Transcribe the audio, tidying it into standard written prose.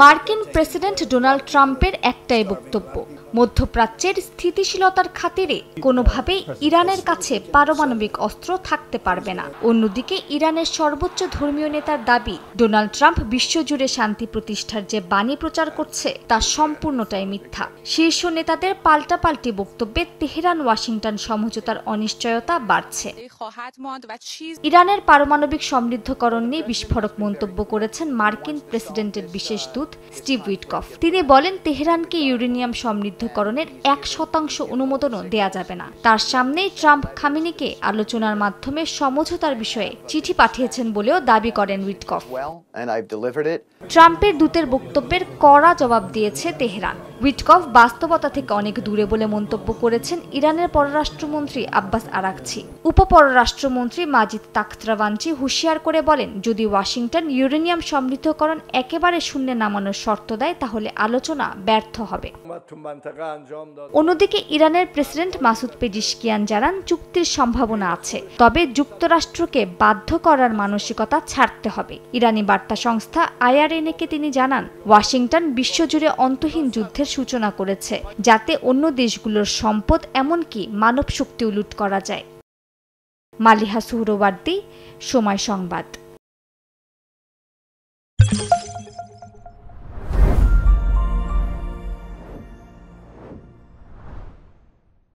মার্কিন president Donald ট্রাম্পের একটাই বক্তব্য, মধ্যপ্রাচ্যের স্থিতিশীলতার খাতিরে কোনোভাবেই ইরানের কাছে পারমাণবিক অস্ত্র থাকতে পারবে না। অন্যদিকে ইরানের সর্বোচ্চ ধর্মীয় নেতার দাবি, ডোনাল্ড ট্রাম্প বিশ্বজুড়ে শান্তি প্রতিষ্ঠার যে বাণী প্রচার করছে তা সম্পূর্ণটাই মিথ্যা। শীর্ষ নেতাদের পাল্টাপাল্টি বক্তব্যে তেহরান ওয়াশিংটন সমঝোতার অনিশ্চয়তা বাড়ছে। ইরানের পারমাণবিক সমৃদ্ধকরণ নিয়ে বিস্ফোরক মন্তব্য করেছেন মার্কিন প্রেসিডেন্টের বিশেষ দূত স্টিভ উইটকফ। তিনি বলেন, তেহরানকে ইউরেনিয়াম সমৃদ্ধকরণের 1% অনুমোদনও দেয়া যাবে না। তার সামনেই ট্রাম্প খামেনিকে আলোচনার মাধ্যমে সমঝোতার বিষয়ে চিঠি পাঠিয়েছেন বলেও দাবি করেন উইটকফ। ট্রাম্পের দূতের বক্তব্যের কড়া জবাব দিয়েছে তেহরান। উইটকফ বাস্তবতা থেকে অনেক দূরে বলে মন্তব্য করেছেন ইরানের পররাষ্ট্রমন্ত্রী আব্বাস আরাকচি। উপপররাষ্ট্রমন্ত্রী মাজিদ তাখরাভানচি হুঁশিয়ার করে বলেন, যদি ওয়াশিংটন ইউরেনিয়াম সমৃদ্ধকরণ একেবারে শূন্যে নামানোর শর্ত দেয় তাহলে আলোচনা ব্যর্থ হবে। অন্যদিকে ইরানের প্রেসিডেন্ট মাসুদ পেজিশকিয়ান জানান, চুক্তির সম্ভাবনা আছে, তবে যুক্তরাষ্ট্রকে বাধ্য করার মানসিকতা ছাড়তে হবে। ইরানি বার্তা সংস্থা IRNA-কে তিনি জানান, ওয়াশিংটন বিশ্বজুড়ে অন্তহীন যুদ্ধের সূচনা করেছে, যাতে অন্য দেশগুলোর সম্পদ এমনকি মানব শক্তিও লুট করা যায়। মালিহা সুহরওয়ার্দী, সময় সংবাদ।